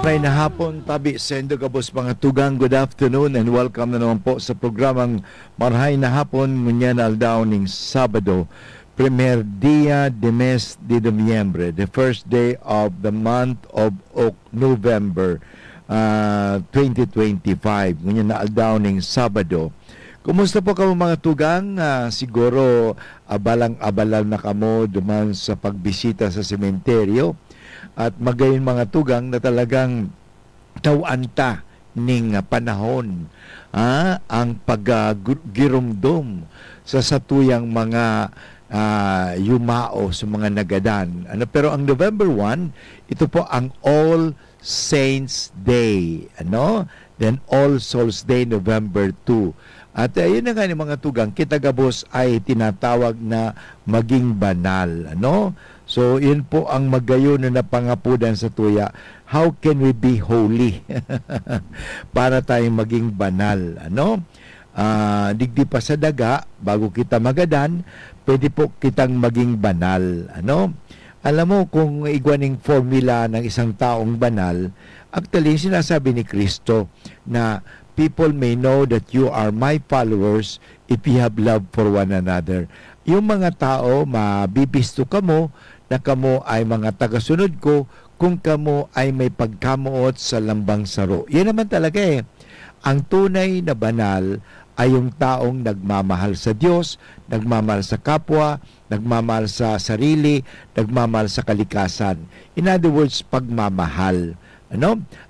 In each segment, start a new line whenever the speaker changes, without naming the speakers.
May nahapon tabi sendo kabos mga tugang, good afternoon and welcome na naman po sa programang Marhay na Hapon ngunyan aldaw ning Sabado, Primer Dia de Mes de Nobyembre, the first day of the month of November 2025, ngunyan na aldaw ning Sabado. Kumusta po kamo mga tugang? Siguro abalang-abalan na kamo duman sa pagbisita sa sementeryo. At magayon mga tugang na talagang tawanta ning panahon ang paggirumdom sa satuyang mga yumao sa mga nagadan. Pero ang November 1, ito po ang All Saints Day. Then All Souls Day, November 2. At yun na nga ni mga tugang, kita gabos ay tinatawag na maging banal. So, yun po ang magayon na pangapudan sa tuya. How can we be holy? Para tayong maging banal. Digdi pa sa daga, bago kita magadan, pwede po kitang maging banal. Alam mo, kung igwaning formula ng isang taong banal, actually, sinasabi ni Kristo na people may know that you are my followers if you have love for one another. Yung mga tao, mabibisto kamo na kamo ay mga tagasunod ko kung kamo ay may pagkamuot sa lambang saro. Yan naman talaga Ang tunay na banal ay yung taong nagmamahal sa Diyos, nagmamahal sa kapwa, nagmamahal sa sarili, nagmamahal sa kalikasan. In other words, pagmamahal.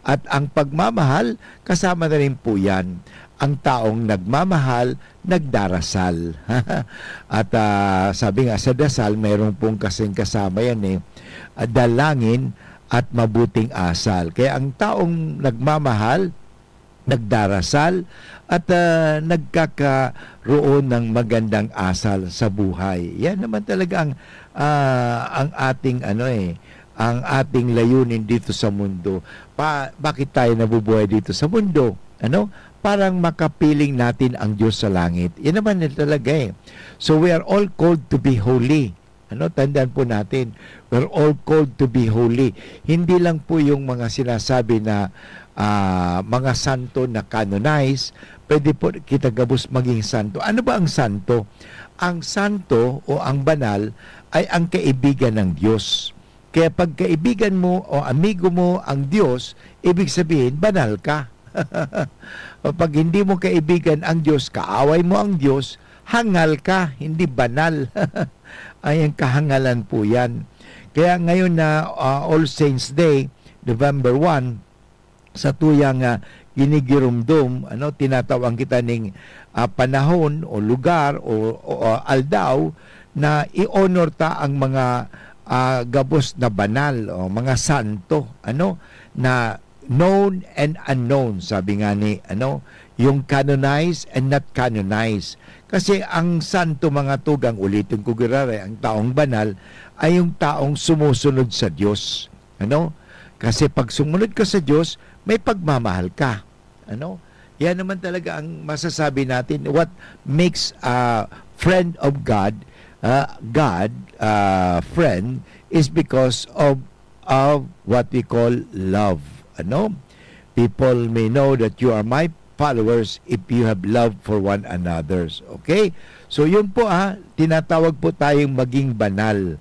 At ang pagmamahal, kasama na rin po yan. Ang taong nagmamahal, nagdarasal. At sabi nga sa dasal, mayroong pong kasing kasama yan dalangin at mabuting asal. Kaya ang taong nagmamahal, nagdarasal at nagkakaroon ng magandang asal sa buhay. Yan naman talaga ang ating ang ating layunin dito sa mundo. Bakit tayo nabubuhay dito sa mundo? Parang makapiling natin ang Diyos sa langit. Yan naman talaga So we are all called to be holy. Tandaan po natin, we're all called to be holy. Hindi lang po yung mga sinasabi na mga santo na canonize, pwede po kita gabos maging santo. Ano ba ang santo? Ang santo o ang banal ay ang kaibigan ng Diyos. Kaya pag kaibigan mo o amigo mo ang Diyos, ibig sabihin, banal ka. Pag hindi mo kaibigan ang Diyos, kaaway mo ang Diyos, hangal ka, hindi banal. Ay, ang kahangalan po yan. Kaya ngayon na All Saints Day, November 1, sa tuyang ginigirumdum, tinatawag kita ning panahon o lugar o aldaw na i-honor ta ang mga gabos na banal o mga santo na known and unknown, sabi nga ni yung canonized and not canonized. Kasi ang santo mga tugang, ulitin ko girare, ang taong banal ay yung taong sumusunod sa Diyos. Kasi pag sumunod ka sa Diyos, may pagmamahal ka. Yan naman talaga ang masasabi natin. What makes a friend of God friend is because of what we call love. People may know that you are my followers if you have love for one another. Okay? So yun po tinatawag po tayong maging banal.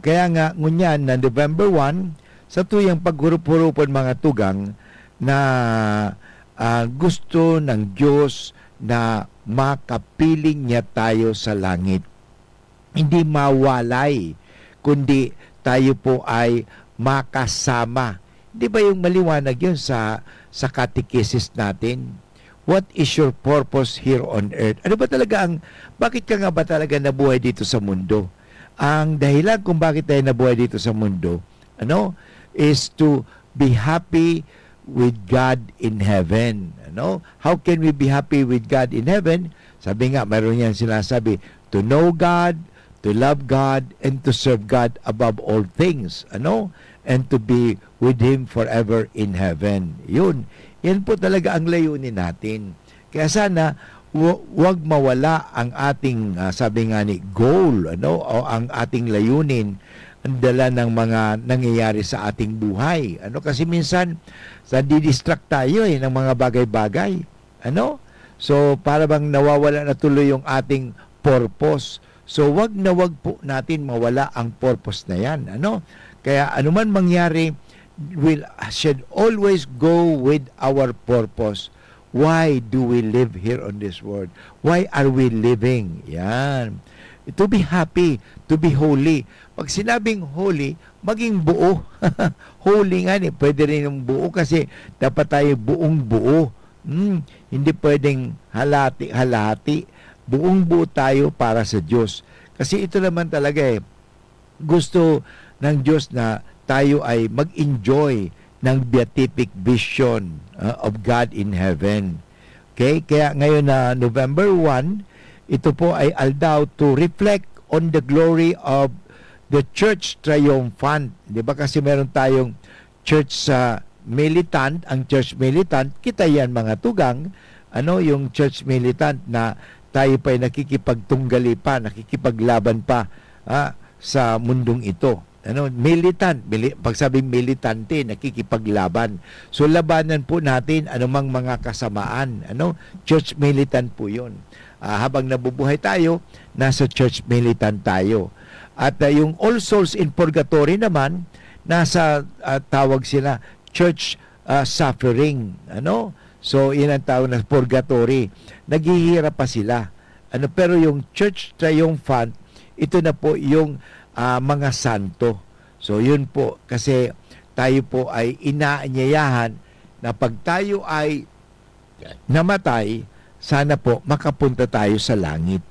Kaya nga ngunyan na November 1, sa tuyang paghurup-hurupon mga tugang na gusto ng Diyos na makapiling niya tayo sa langit. Hindi mawalay, kundi tayo po ay makasama. Di ba yung maliwanag yun sa catechesis natin? What is your purpose here on earth? Ano ba talaga bakit ka nga ba talaga nabuhay dito sa mundo? Ang dahilan kung bakit tayo nabuhay dito sa mundo, is to be happy with God in heaven. How can we be happy with God in heaven? Sabi nga, mayroon yan sinasabi, to know God, to love God, and to serve God above all things. And to be with Him forever in heaven. Yun. Yan po talaga ang layunin natin. Kaya sana, wag mawala ang ating, sabi nga ni, goal, o ang ating layunin ang dala ng mga nangyayari sa ating buhay. Kasi minsan didistract tayo ng mga bagay-bagay. So para bang nawawala na tuloy yung ating purpose. So wag po natin mawala ang purpose na yan. Kaya anuman mangyari, should always go with our purpose. Why do we live here on this world? Why are we living? Yan. To be happy, to be holy. Pag sinabing holy, maging buo. Holy nga pwede rin yung buo kasi dapat tayo buong buo. Hindi pwedeng halati-halati. Buong buo tayo para sa Diyos. Kasi ito naman talaga gusto ng Diyos na tayo ay mag-enjoy ng beatific vision of God in heaven. Okay? Kaya ngayon na November 1, ito po ay aldaw to reflect on the glory of the church triumphant. Di ba kasi meron tayong church militant, ang church militant, kita yan mga tugang, yung church militant na tayo pa ay nakikipagtunggali pa, nakikipaglaban pa sa mundong ito. Militant, pag sabing militante, nakikipaglaban. So labanan po natin anumang mga kasamaan. Church militant po 'yun. Habang nabubuhay tayo, nasa church militant tayo. At yung All Souls in Purgatory naman, nasa tawag sila church suffering. So yun ang tawag na purgatory. Naghihirap pa sila. Pero yung church triumphant, ito na po yung mga santo. So yun po, kasi tayo po ay inaanyayahan na pag tayo ay namatay, sana po makapunta tayo sa langit.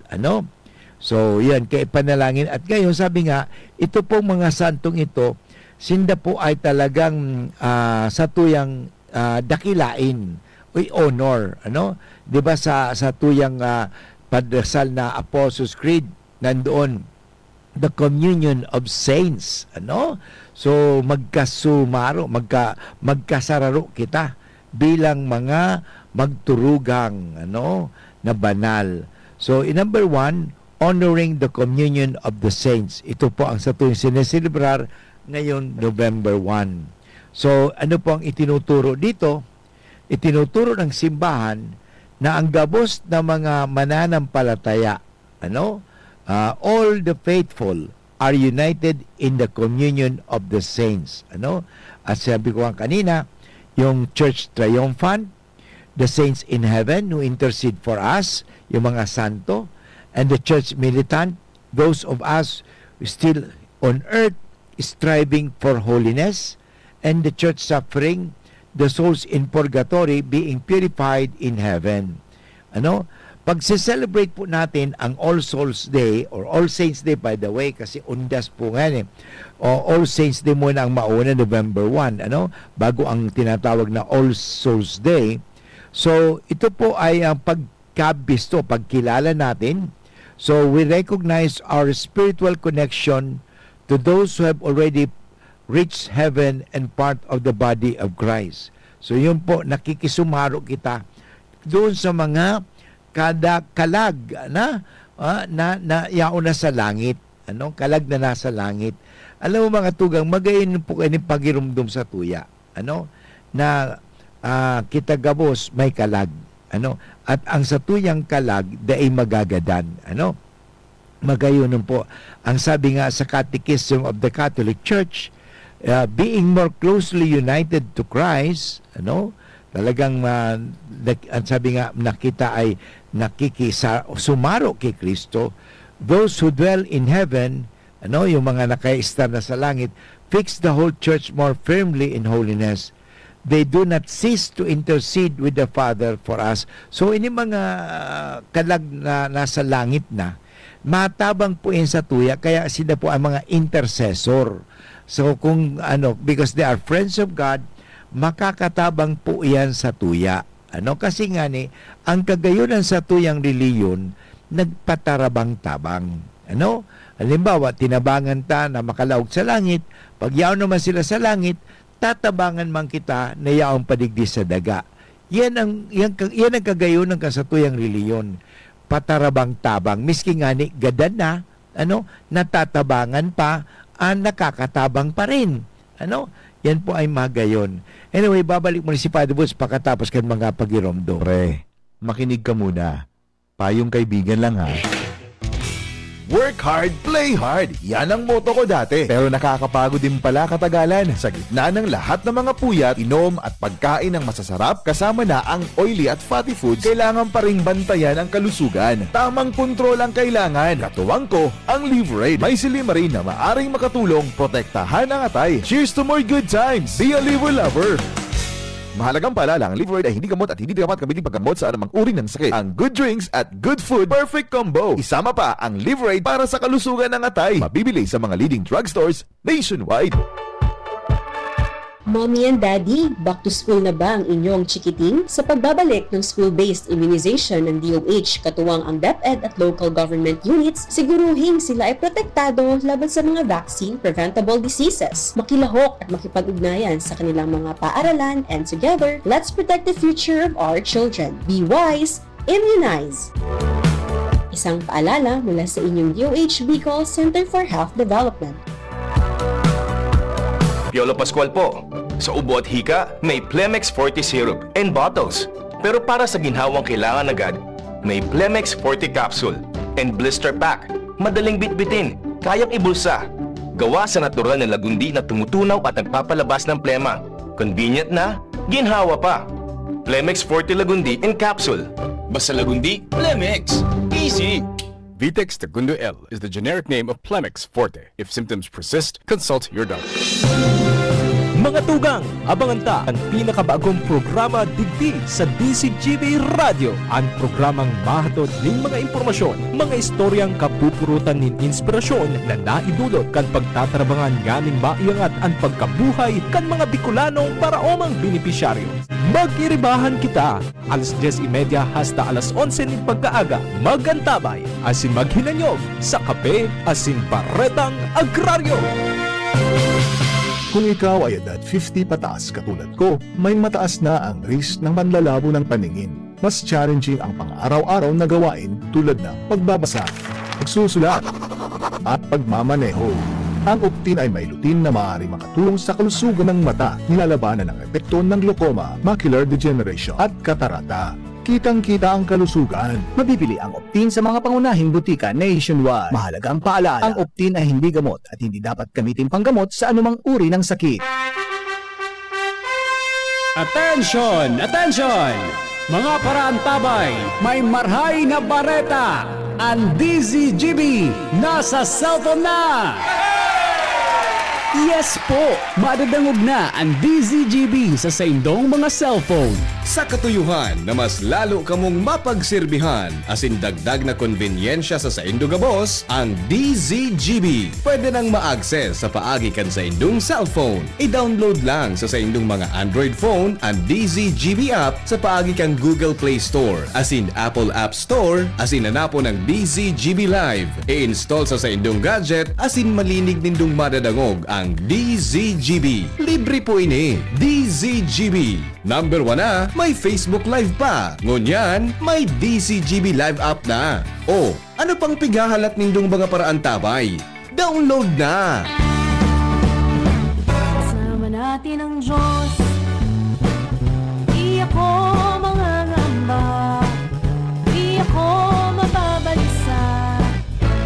So yan, kaya panalangin. At ngayon sabi nga, ito pong mga santong ito, sinda po ay talagang sa tuyang dakilain o honor. Diba sa tuyang padasal na Apostles' Creed, nandoon the communion of saints. So magkasumaro, magkasararo kita bilang mga magturugang na banal. So in number 1, honoring the communion of the saints. Ito po ang sa tuwing sineselebrar ngayon November 1. So ano po ang itinuturo dito? Itinuturo ng simbahan na ang gabos na mga mananampalataya, all the faithful are united in the communion of the saints. At sabi ko kanina, yung church triumphant, the saints in heaven who intercede for us, yung mga santo, and the church militant, those of us still on earth striving for holiness, and the church suffering, the souls in purgatory being purified in heaven. Pag celebrate po natin ang All Souls Day or All Saints Day, by the way, kasi undas po nga o All Saints Day muna ang mauna, November 1, bago ang tinatawag na All Souls Day. So ito po ay ang pagkabisto, pagkilala natin. So we recognize our spiritual connection to those who have already reached heaven and part of the body of Christ. So yun po, nakikisumaro kita doon sa mga kalag na yaon na sa langit. Kalag na nasa langit. Alam mo mga tugang, magayon po kayo ng pagirumdum sa tuya. Na kita gabos may kalag. At ang sa tuyang kalag, daay magagadan. Magayon po. Ang sabi nga sa Catechism of the Catholic Church, being more closely united to Christ, talagang ang sabi nga nakita ay nakikisumaro kay Kristo. Those who dwell in heaven, yung mga nakaistar na sa langit, fix the whole church more firmly in holiness. They do not cease to intercede with the Father for us. So ini mga kalag na nasa langit na, matabang po yan sa tuya, kaya sila po ang mga intercessor. So kung because they are friends of God, makakatabang po yan sa tuya. Kasi nga ang kagayunan sa tuyang reliyon, nagpatarabang-tabang. Halimbawa, tinabangan ta na makalaog sa langit, pag yaon naman sila sa langit, tatabangan man kita na yaong padigdi sa daga. Yan ang kagayunan ka sa tuyang reliyon. Patarabang-tabang. Miski nga gadan na, natatabangan pa nakakatabang pa rin. Ano? Yan po ay magayon. Anyway, babalik mo si Father Butch pagkatapos kan mga pagiromdo.
Pre, makinig ka muna. Payong kaibigan lang ha. Work hard, play hard. Yan ang motto ko dati. Pero nakakapagod din pala katagalan. Sa gitna ng lahat ng mga puyat, inom at pagkain ng masasarap, kasama na ang oily at fatty foods, kailangan pa ring bantayan ang kalusugan. Tamang kontrol ang kailangan. Katuwang ko, ang Liverade. May silimarin na maaring makatulong protektahan ang atay. Cheers to more good times. Be a liver lover. Mahalagang paalala, ang Liverade ay hindi gamot at hindi dapat gamitin paggamot sa anumang uri ng sakit. Ang good drinks at good food, perfect combo. Isama pa ang Liverade para sa kalusugan ng atay. Mabibili sa mga leading drugstores nationwide.
Mommy and Daddy, back to school na ba ang inyong chikiting? Sa pagbabalik ng school-based immunization ng DOH, katuwang ang DepEd at local government units, siguruhin sila ay protektado laban sa mga vaccine-preventable diseases. Makilahok at makipag-ugnayan sa kanilang mga paaralan, and together, let's protect the future of our children. Be wise, immunize! Isang paalala mula sa inyong DOH Bicol Center for Health Development.
Piolo Pascual po. Sa ubo at hika, may Plemex Forte Syrup and bottles. Pero para sa ginhawang kailangan agad, may Plemex Forte Capsule and Blister Pack. Madaling bitbitin, kayang ibulsa. Gawa sa natural na lagundi na tumutunaw at nagpapalabas ng plema. Convenient na, ginhawa pa. Plemex Forte Lagundi in Capsule. Basta lagundi, Plemex. Easy!
Vitex Segundo L is the generic name of Plemex Forte. If symptoms persist, consult your doctor.
Mga tugang, abangan ta ang pinakabagong programa digdi sa DCGB Radio. Ang programang mahatod ng mga impormasyon, mga istoryang kapupurutan nin inspirasyon na naidulot kan pagtatrabangan nganing maiangat ang pagkabuhay kan mga Bicolanong para omang benepisyaryo. Mag-iribahan kita, alas 10:30 hasta alas 11 ng pagkaaga. Magantabay, asin maghinanyog sa kape, asin baretang agraryo.
Kung ikaw ay edad 50 pataas katulad ko, may mataas na ang risk ng panlalabo ng paningin. Mas challenging ang pang-araw-araw na gawain tulad ng pagbabasa, pagsusulat, at pagmamaneho. Ang Optin ay may lutin na maaari makatulong sa kalusugan ng mata, nilalabanan ang epekto ng glaucoma, macular degeneration at katarata. Kitang-kita ang kalusugan.
Mabibili ang Optin sa mga pangunahing butika nationwide. Mahalagang paalala, ang Optin ay hindi gamot at hindi dapat gamitin panggamot sa anumang uri ng sakit.
Attention! Attention! Mga paraantabay, may marhay na bareta! Ang DZGB nasa cellphone na! Yes po! Madadangog na ang DZGB sa saindong mga cellphone.
Sa katuyuhan na mas lalo kamong mapagsilbihan, asin dagdag na konbinyensya sa saindo gabos, ang DZGB. Pwede nang ma-access sa paagi kan sa indong cellphone. I-download lang sa saindong mga Android phone ang DZGB app sa paagi kan Google Play Store, asin Apple App Store, asin nanapo ng DZGB Live. I-install sa saindong gadget, asin malinig nindong madadangog ang DZGB. Libre po ini, DZGB. Number 1 na, may Facebook Live pa. Ngunyan, may DZGB Live app na. O, ano pang pigahalat nindong mga paraan tabay? Download na!
Kasama natin ang Diyos, di ako mangangamba, di ako mababalisa.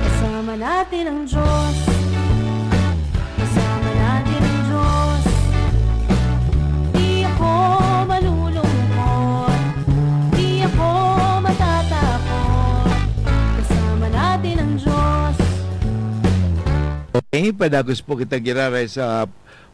Kasama natin ang Diyos, kasama natin ang Diyos, di ako malulungkot, di ako matatakot. Kasama natin ang Diyos.
Okay, padagos po kita giraray sa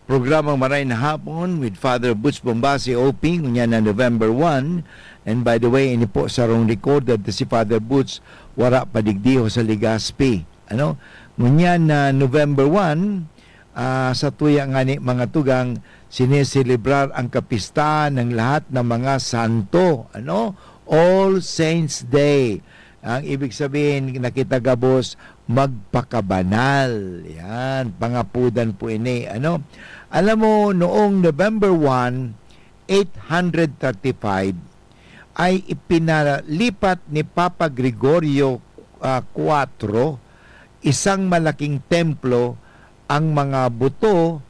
programang Maray na Hapon with Father Butch Bombasi OP ngunya na November 1. And by the way, ini po sa rong record that si Father Butch wara padigdiho sa Legazpi. Ano? Ngunya na November 1, sa tuya nga ni mga tugang sineselebrar ang kapista ng lahat ng mga santo. Ano? All Saints Day. Ang ibig sabihin, nakita gabos, magpakabanal. Yan, pangapudan po ini. Ano? Alam mo, noong November 1, 835, ay ipinalipat ni Papa Gregorio IV isang malaking templo ang mga buto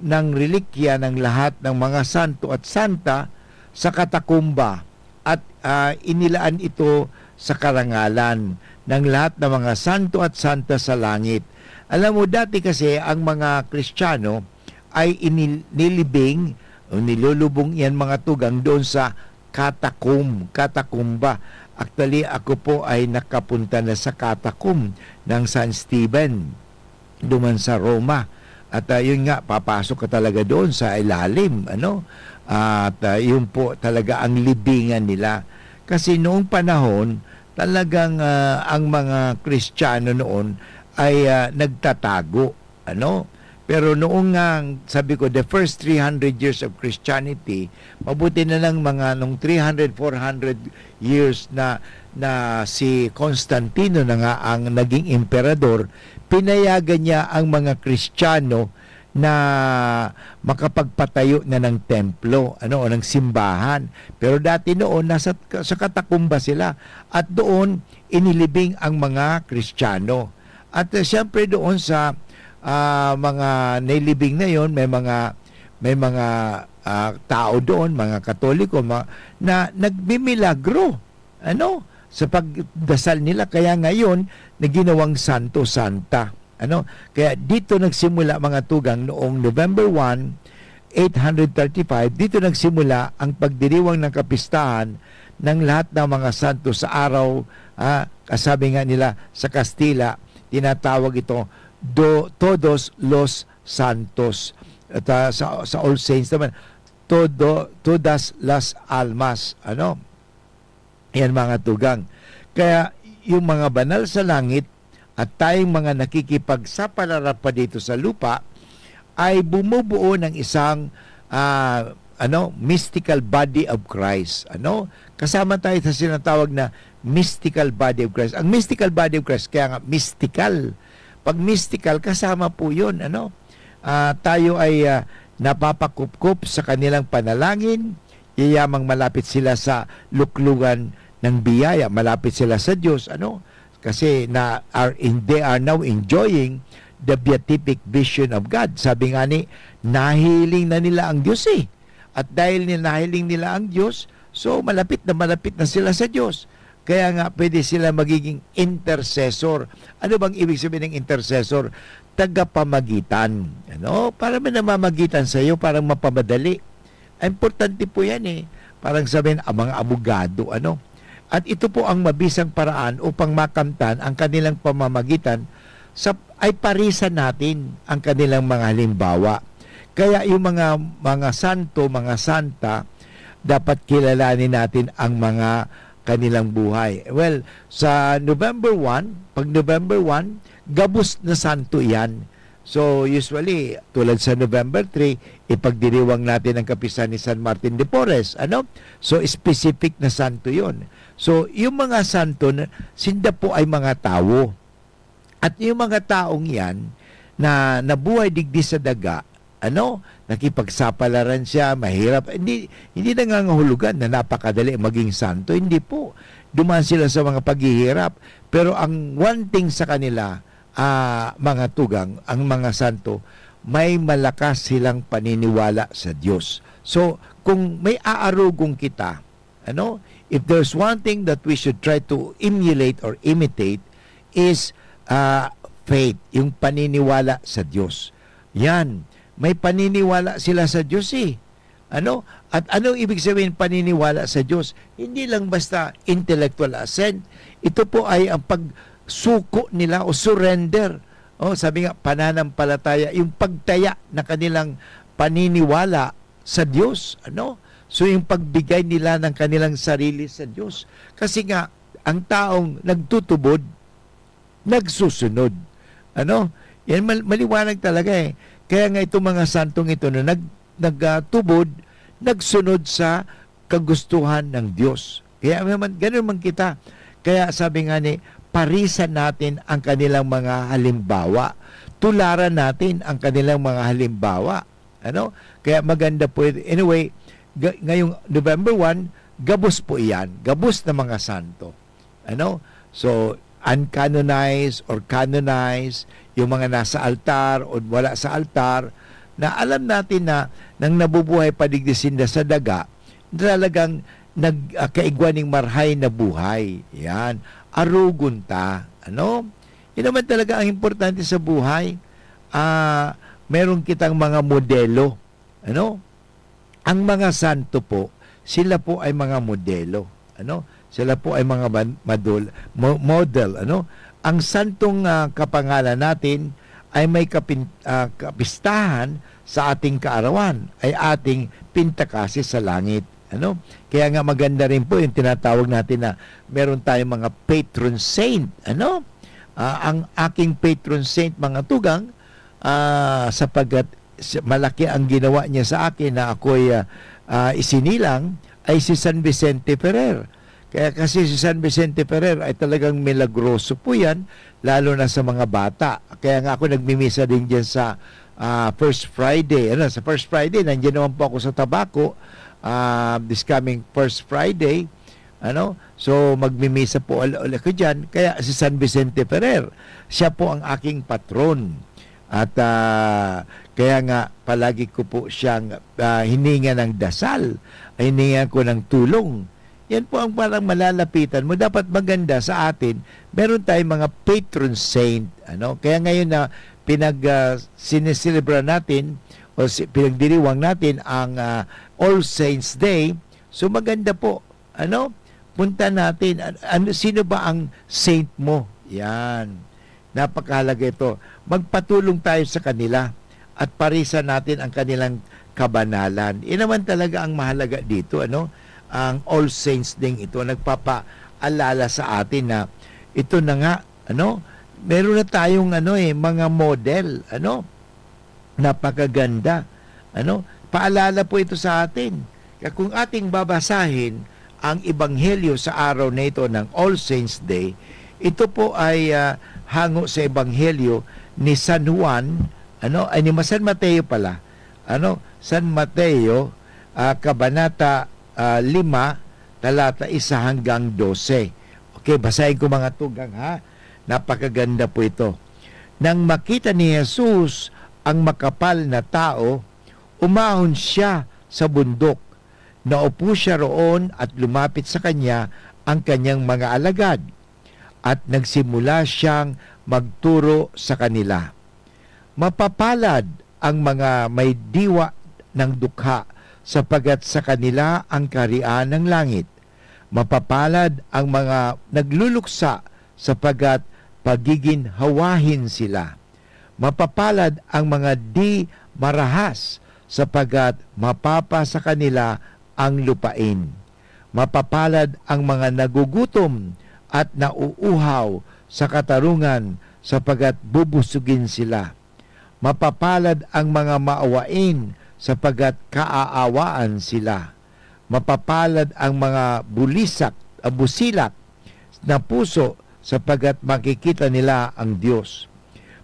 ng relikya ng lahat ng mga santo at santa sa katakumba at inilaan ito sa karangalan ng lahat ng mga santo at santa sa langit. Alam mo, dati kasi ang mga Kristiyano ay nilibing o nilulubong yan mga tugang doon sa katakumba. Actually, ako po ay nakapunta na sa katakum ng San Stephen, duman sa Roma. At yun nga, papasok ka talaga doon sa ilalim, At yun po talaga ang libingan nila. Kasi noong panahon, talagang ang mga Kristiyano noon ay nagtatago, Pero noong sabi ko, the first 300 years of Christianity, mabuti na lang mga nung 300, 400 years na si Constantino na nga ang naging emperador, pinayagan niya ang mga Kristiyano na makapagpatayo na ng templo, o ng simbahan. Pero dati noon, sa katakumba sila at doon inilibing ang mga Kristiyano. At siyempre doon sa mga nailibing na yon, may mga tao doon, mga Katoliko na nagmimilagro sa pagdasal nila, kaya ngayon naginawang Santo Santa. Kaya dito nagsimula mga tugang noong November 1, 835, dito nagsimula ang pagdiriwang ng kapistahan ng lahat ng mga santo sa araw, sabi nga nila sa Kastila, tinatawag ito Todos los Santos. At sa All Saints naman, Todas las Almas. Yan mga tugang. Kaya yung mga banal sa langit at tayong mga nakikipagsapalaran pa dito sa lupa ay bumubuo ng isang mystical body of Christ. Kasama tayo sa sinatawag na mystical body of Christ. Ang mystical body of Christ, kaya nga mystical. Pag mystical, kasama po yun. Tayo ay napapakupkup sa kanilang panalangin, yayamang malapit sila sa luklugan ng biyaya, malapit sila sa Diyos. Kasi they are now enjoying the beatific vision of God. Sabi nga nahiling na nila ang Diyos At dahil nahiling nila ang Diyos, so malapit na sila sa Diyos. Kaya nga pwede sila magiging intercessor. Ano bang ibig sabihin ng intercessor? Tagapamagitan. Para may namamagitan sa iyo, parang mapamadali. Importante po yan Parang sabihin, ang mga abogado. At ito po ang mabisang paraan upang makamtan ang kanilang pamamagitan ay parisan natin ang kanilang mga halimbawa. Kaya yung mga santo, mga santa, dapat kilalanin natin ang mga kanilang buhay. Well, sa November 1, pag November 1, gabos na santo yan. So, usually, tulad sa November 3, ipagdiriwang natin ang kapistahan ni San Martin de Porres. So, specific na santo yon. So, yung mga santo, sinda po ay mga tao. At yung mga taong yan, na nabuhay digdi sa daga, nakipagsapalaran siya, mahirap. Hindi nangangahulugan na napakadali maging santo. Hindi po. Dumaan sila sa mga paghihirap. Pero ang one thing sa kanila, mga tugang, ang mga santo, may malakas silang paniniwala sa Diyos. So, kung may aarugong kita, if there's one thing that we should try to emulate or imitate is faith, yung paniniwala sa Diyos. Yan. May paniniwala sila sa Diyos At anong ibig sabihin paniniwala sa Diyos? Hindi lang basta intellectual assent. Ito po ay ang pagsuko nila o surrender. Sabi nga, pananampalataya, yung pagtaya na kanilang paniniwala sa Diyos. So yung pagbigay nila ng kanilang sarili sa Diyos. Kasi nga, ang taong nagtutubod, nagsusunod. Yan maliwanag talaga Kaya nga itong mga santong ito na nagtubod, nagsunod sa kagustuhan ng Diyos. Kaya ganun man kita. Kaya sabi nga parisan natin ang kanilang mga halimbawa. Tularan natin ang kanilang mga halimbawa. Kaya maganda po. Anyway, ngayong November 1, gabos po iyan. Gabos na mga santo. So, uncanonized or canonized, yung mga nasa altar o wala sa altar, na alam natin na nang nabubuhay padigdisin na sa daga, talagang nagkaigwaning marhay na buhay. Yan. Arugunta. Ano? Yun naman talaga ang importante sa buhay. Meron kitang mga modelo. Ano? Ang mga santo po, sila po ay mga modelo. Ano? Sila po ay mga model. Ano? Ang santong kapangalan natin ay may kapistahan sa ating kaarawan, ay ating pintakasi sa langit. Ano? Kaya nga maganda rin po yung tinatawag natin na meron tayong mga patron saint. Ano? Ang aking patron saint, mga tugang, sapagkat malaki ang ginawa niya sa akin na ako'y isinilang, ay si San Vicente Ferrer. Kaya kasi si San Vicente Ferrer ay talagang milagroso po yan, lalo na sa mga bata. Kaya nga ako nagmimisa din dyan sa First Friday. Sa First Friday, nandiyan naman po ako sa Tabaco, this coming First Friday. So magmimisa po ulit ko dyan. Kaya si San Vicente Ferrer, siya po ang aking patron. At kaya nga palagi ko po siyang hininga ng dasal, hininga ko ng tulong. Yan po ang parang malalapitan mo. Dapat maganda sa atin, meron tayong mga patron saint. Kaya ngayon na sineselebra natin o pinagdiriwang natin ang All Saints Day, so maganda po. Punta natin. Sino ba ang saint mo? Yan. Napakahalaga ito. Magpatulong tayo sa kanila at parisan natin ang kanilang kabanalan. Yan naman talaga ang mahalaga dito. Ang All Saints Day ito nagpapaalala sa atin na ito na nga, meron na tayong mga model, napakaganda. Paalala po ito sa atin. Kaya kung ating babasahin ang ebanghelyo sa araw na ito ng All Saints Day, ito po ay hango sa ebanghelyo ni San Juan, ni San Mateo pala. San Mateo, kabanata 5, talata 1 hanggang 12. Okay, basahin ko mga tugang ha. Napakaganda po ito. Nang makita ni Jesus ang makapal na tao, umahon siya sa bundok. Naupo siya roon at lumapit sa kanya ang kanyang mga alagad. At nagsimula siyang magturo sa kanila. Mapapalad ang mga may diwa ng dukha, sapagat sa kanila ang kaharian ng langit. Mapapalad ang mga nagluluksa, sapagat pagiginhawahin sila. Mapapalad ang mga di marahas, sapagat mapapa sa kanila ang lupain. Mapapalad ang mga nagugutom at nauuhaw sa katarungan, sapagat bubusugin sila. Mapapalad ang mga maawain, sapagat kaaawaan sila. Mapapalad ang mga busilak na puso, sapagat makikita nila ang Diyos.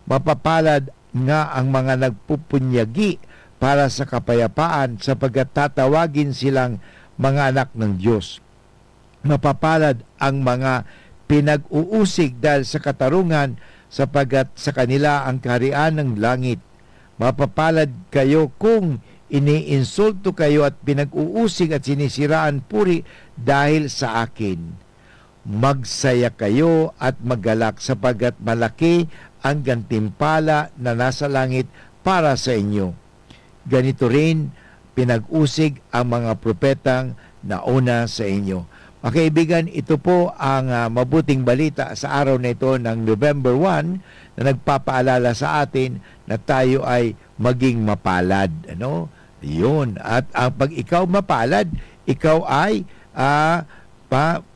Mapapalad nga ang mga nagpupunyagi para sa kapayapaan, sapagat tatawagin silang mga anak ng Diyos. Mapapalad ang mga pinag-uusig dahil sa katarungan, sapagat sa kanila ang kaharian ng langit. Mapapalad kayo kung iniinsulto kayo at pinag-uusig at sinisiraan puri dahil sa akin. Magsaya kayo at maggalak, sapagat malaki ang gantimpala na nasa langit para sa inyo. Ganito rin pinag-usig ang mga propetang nauna sa inyo. Mga kaibigan, ito po ang mabuting balita sa araw na ito ng November 1 na nagpapaalala sa atin na tayo ay maging mapalad. Yun. At pag ikaw mapalad, ikaw ay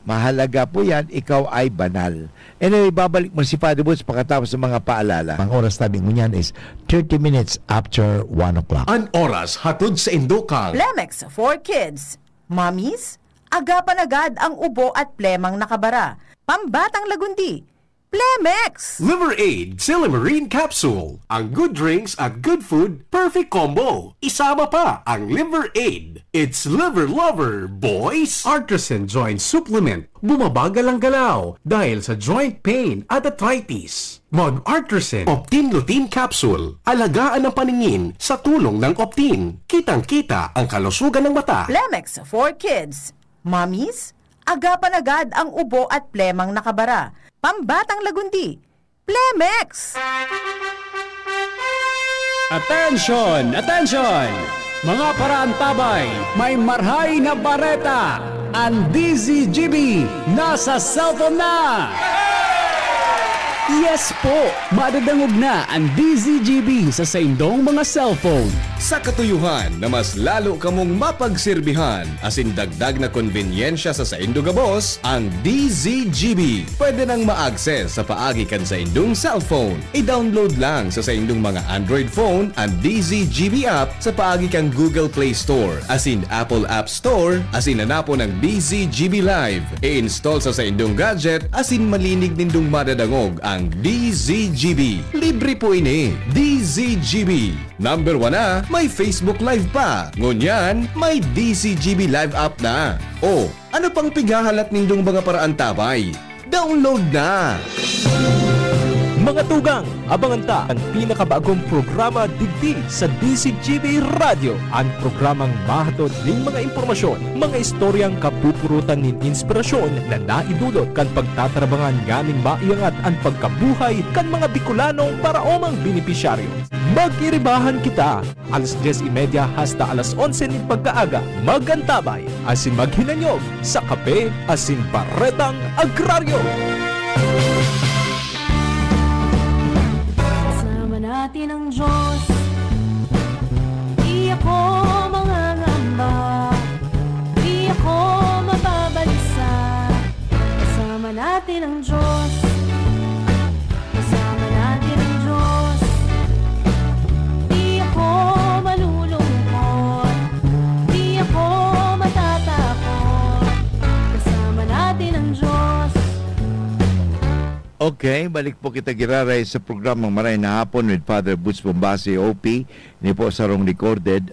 mahalaga po yan, ikaw ay banal. Anyway, babalik mo si Father Boots pagkatapos ng mga paalala.
Ang oras tabi mo niyan is 30 minutes after 1 o'clock.
An oras hatod sa Indokang.
Plemex for Kids. Mommies, agapan agad ang ubo at plemang nakabara. Pambatang lagundi. Plemex!
Liver Aid Silimarine Capsule. Ang good drinks at good food, perfect combo. Isama pa ang Liver Aid. It's liver lover, boys! Artisan Joint Supplement. Bumabagal ang galaw dahil sa joint pain at arthritis. Mag-Artisan Optin Lutein Capsule. Alagaan ang paningin sa tulong ng Optin. Kitang-kita ang kalusugan ng mata.
Plemex for kids. Mommies, agapan agad ang ubo at plemang nakabara. Pambatang lagundi. Plemex!
Attention! Attention! Mga paraantabay, may marhay na bareta. Ang DZGB nasa cellphone na! Yes po! Madadangog na ang DZGB sa saindong mga cellphone.
Sa katuyuhan na mas lalo kamong mapagsilbihan, asin dagdag na konbinyensya sa saindong gabos, ang DZGB. Pwede nang ma-access sa paagi kan sa indong cellphone. I-download lang sa saindong mga Android phone ang DZGB app sa paagi kang Google Play Store, asin Apple App Store, asin hanapo ng DZGB Live. I-install sa saindong gadget, asin malinig nindong madadangog ang DZGB. Libre po ini. DZGB. Number 1 na, may Facebook Live pa. Ngunyan, may DZGB Live app na. O, ano pang pigahalat nindong mga paraan tabay? Download na!
Mga tugang, abangan ta ang pinakabagong programa digdi sa DCGB Radio. Ang programang mahatod ng mga impormasyon, mga istoryang kapupurutan nin inspirasyon na naidulot kan pagtatrabangan nganing maiangat ang pagkabuhay kan mga Bicolanong para omang benepisyaryo. Mag-iribahan kita, alas 10:30 hasta alas 11 nin pagkaaga. Magantabay, asin maghinanyog sa kape, asin paretang agraryo.
Natin ang Diyos, di ako mangangamba, di ako mababalisa. Kasama natin ang Diyos, kasama natin ang Diyos. Di ako malulungkot, di ako matatakot. Kasama natin ang Diyos.
Okay, balik po kita giraray sa programang Maray na Hapon with Father Butch Bombasi, OP. Hindi po sarong recorded.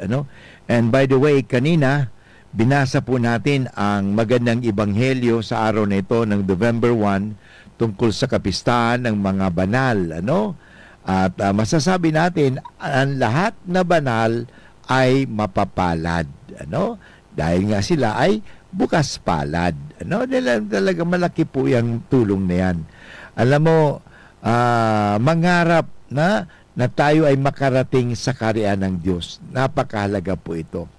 And by the way, kanina, binasa po natin ang magandang ebanghelyo sa araw na ito ng November 1 tungkol sa kapistahan ng mga banal. At masasabi natin, ang lahat na banal ay mapapalad. Dahil nga sila ay bukas palad. Talaga malaki po yung tulong na yan. Alam mo, mangarap na tayo ay makarating sa kaharian ng Diyos. Napakahalaga po ito.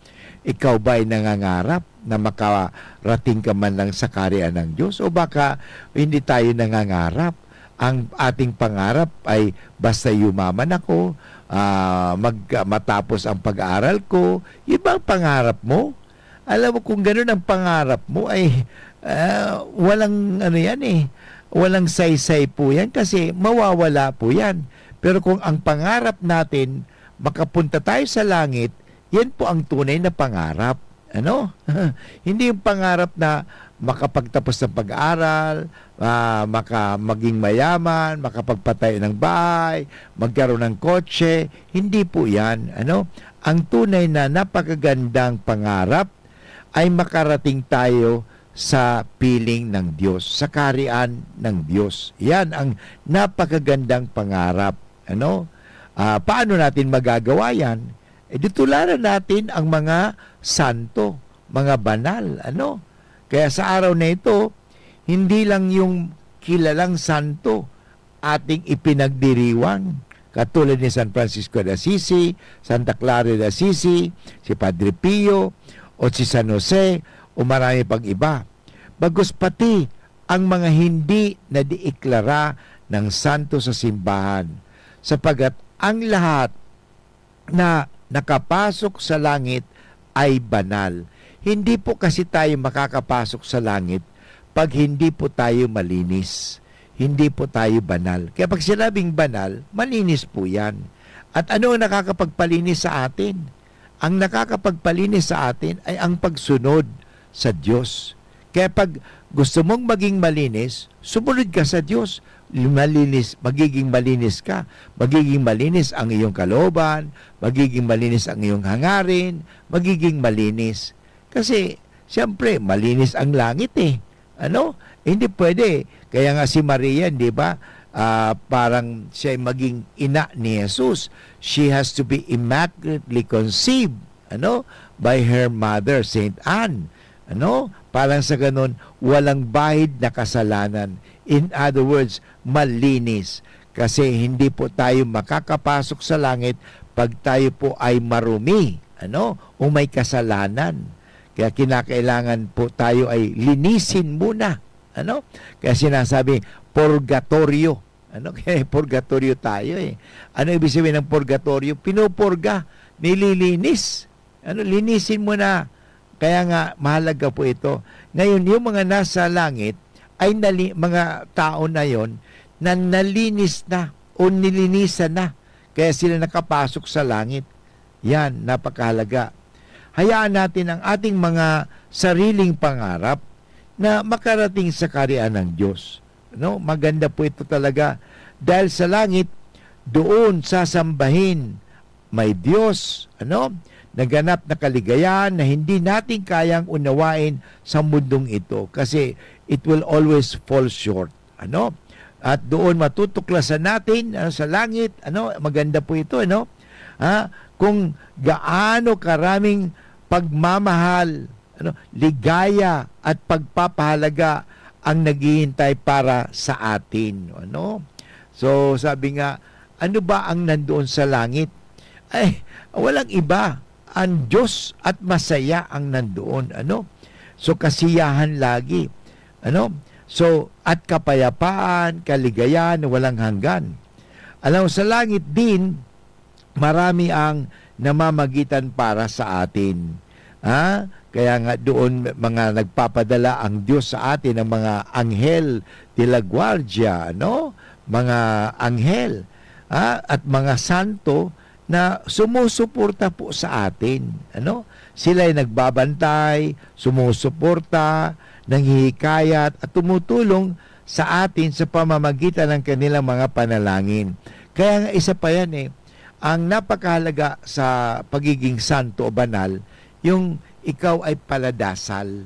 Ikaw ba ay nangangarap na makarating ka man lang sa kaharian ng Diyos? O baka hindi tayo nangangarap? Ang ating pangarap ay basta yumaman ako, matapos ang pag-aaral ko. Ibang pangarap mo? Alam mo, kung gano'n ang pangarap mo, ay walang walang saysay po yan kasi mawawala po yan. Pero kung ang pangarap natin, makapunta tayo sa langit, yan po ang tunay na pangarap. Hindi yung pangarap na makapagtapos ng pag-aaral, maging mayaman, makapagpatayo ng bahay, magkaroon ng kotse. Hindi po yan. Ang tunay na napakagandang pangarap ay makarating tayo sa piling ng Diyos, sa kaharian ng Diyos. Yan ang napakagandang pangarap. Paano natin magagawa yan? Ditularan natin ang mga santo, mga banal. Kaya sa araw na ito, hindi lang yung kilalang santo ating ipinagdiriwang. Katulad ni San Francisco de Assisi, Santa Clara de Assisi, si Padre Pio, o si San Jose, o marami pang iba. Bagos pati ang mga hindi na diiklara ng santo sa simbahan, sapagat ang lahat na nakapasok sa langit ay banal. Hindi po kasi tayo makakapasok sa langit pag hindi po tayo malinis. Hindi po tayo banal. Kaya pag sinabing banal, malinis po yan. At ano ang nakakapagpalinis sa atin? Ang nakakapagpalinis sa atin ay ang pagsunod sa Diyos. Kaya pag gusto mong maging malinis, sumunod ka sa Diyos. magiging malinis ka. Magiging malinis ang iyong kalooban, magiging malinis ang iyong hangarin, magiging malinis. Kasi, siyempre, malinis ang langit eh. Hindi pwede. Kaya nga si Maria, di ba, parang siya maging ina ni Jesus. She has to be immaculately conceived, by her mother, Saint Anne. Parang sa ganun, walang bahid na kasalanan. In other words, malinis. Kasi hindi po tayo makakapasok sa langit pag tayo po ay marumi, o may kasalanan. Kaya kinakailangan po tayo ay linisin muna. Kaya sinasabi, purgatorio. Kaya purgatorio tayo eh. Ano ibig sabihin ng purgatorio? Pinupurga, nililinis. Linisin mo na. Kaya nga, mahalaga po ito. Ngayon, yung mga nasa langit, ay mga tao na yon na nalinis na o nilinisan na. Kaya sila nakapasok sa langit. Yan, napakahalaga. Hayaan natin ang ating mga sariling pangarap na makarating sa kaharian ng Diyos. Maganda po ito talaga. Dahil sa langit, doon sasambahin may Diyos, naganap na kaligayahan na hindi natin kayang unawain sa mundong ito kasi it will always fall short. At doon matutuklasan natin sa langit, maganda po ito, kung gaano karaming pagmamahal, ligaya at pagpapahalaga ang naghihintay para sa atin. So sabi nga, ano ba ang nandoon sa langit? Ay, walang iba. Ang Diyos at masaya ang nandoon. So kasiyahan lagi. So at kapayapaan, kaligayahan, walang hanggan. Sa langit din, marami ang namamagitan para sa atin. Kaya nga doon mga nagpapadala ang Diyos sa atin ng mga anghel de la guardia, mga anghel at mga santo na sumusuporta po sa atin. Sila ay nagbabantay, sumusuporta, nanghihikayat at tumutulong sa atin sa pamamagitan ng kanilang mga panalangin. Kaya nga isa pa yan ang napakahalaga sa pagiging santo o banal, yung ikaw ay paladasal.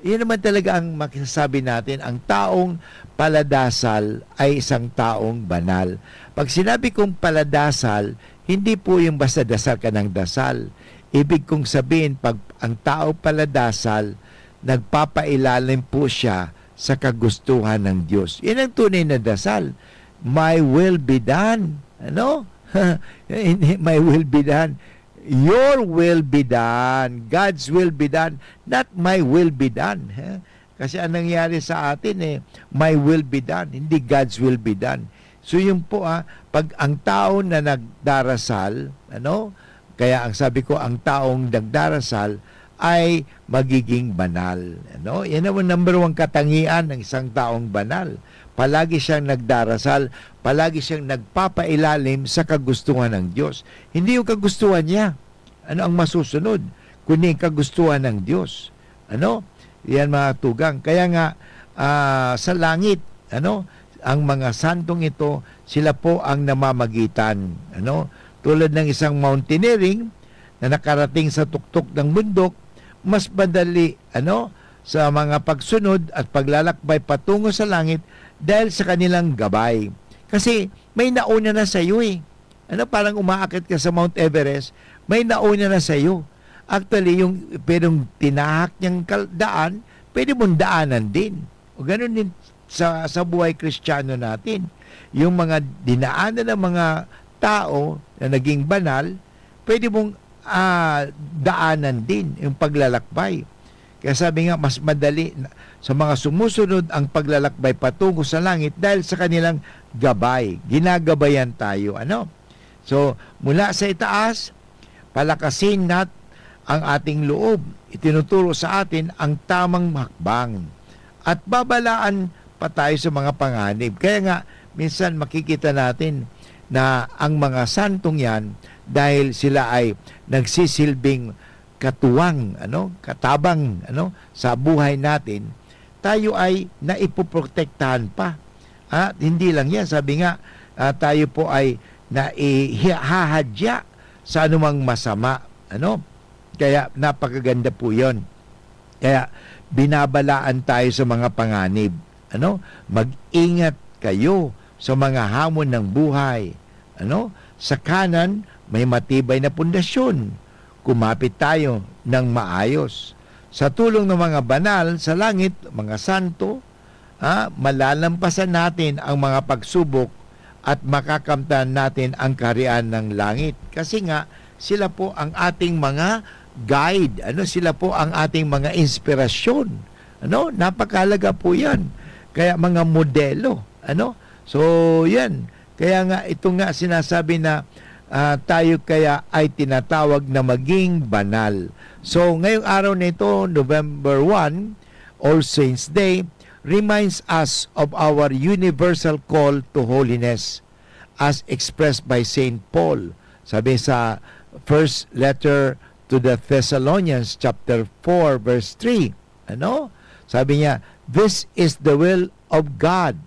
Yun naman talaga ang makisasabi natin, ang taong paladasal ay isang taong banal. Pag sinabi kong paladasal, hindi po yung basta dasal ka ng dasal. Ibig kong sabihin, pag ang tao paladasal, nagpapailalim po siya sa kagustuhan ng Diyos. Yan ang tunay na dasal. My will be done. My will be done. Your will be done. God's will be done. Not my will be done. Kasi ang nangyari sa atin my will be done. Hindi God's will be done. So yun po pag ang tao na nagdarasal, kaya ang sabi ko, ang taong nagdarasal ay magiging banal. Yan naman number 1 katangian ng isang taong banal. Palagi siyang nagdarasal, palagi siyang nagpapailalim sa kagustuhan ng Diyos. Hindi yung kagustuhan niya, ang masusunod, kundi yung kagustuhan ng Diyos. Yan mga tugang. Kaya nga, sa langit, ang mga santong ito, sila po ang namamagitan. Tulad ng isang mountaineering na nakarating sa tuktok ng bundok, mas madali sa mga pagsunod at paglalakbay patungo sa langit dahil sa kanilang gabay. Kasi may nauna na sa iyo parang umaakit ka sa Mount Everest, may nauna na sa iyo. Actually, yung pero tinahak niyang daan, pwede mong daanan din. O ganun din sa buhay Kristiyano natin. Yung mga dinaanan ng mga tao na naging banal, pwede mong daanan din yung paglalakbay. Kaya sabi nga, mas madali sa mga sumusunod ang paglalakbay patungo sa langit dahil sa kanilang gabay. Ginagabayan tayo. So, mula sa itaas, palakasin ang ating loob. Itinuturo sa atin ang tamang hakbang. At babalaan pa tayo sa mga panganib. Kaya nga, minsan makikita natin na ang mga santong yan, dahil sila ay nagsisilbing katuwang, katabang sa buhay natin, tayo ay naipoprotektahan pa. At hindi lang yan, sabi nga, tayo po ay naihahadya sa anumang masama. Kaya napakaganda po yon. Kaya binabalaan tayo sa mga panganib. Mag-ingat kayo sa mga hamon ng buhay. Sa kanan, may matibay na pundasyon. Kumapit tayo ng maayos. Sa tulong ng mga banal sa langit, mga santo, malalampasan natin ang mga pagsubok at makakamtan natin ang kaharian ng langit. Kasi nga, sila po ang ating mga guide. Sila po ang ating mga inspirasyon. Napakahalaga po yan. Kaya mga modelo. So, yan. Kaya nga, ito nga sinasabi na tayo kaya ay tinatawag na maging banal. So, ngayong araw na ito, November 1, All Saints Day, reminds us of our universal call to holiness as expressed by St. Paul. Sabi sa first letter to the Thessalonians, chapter 4, verse 3. Sabi niya, this is the will of God,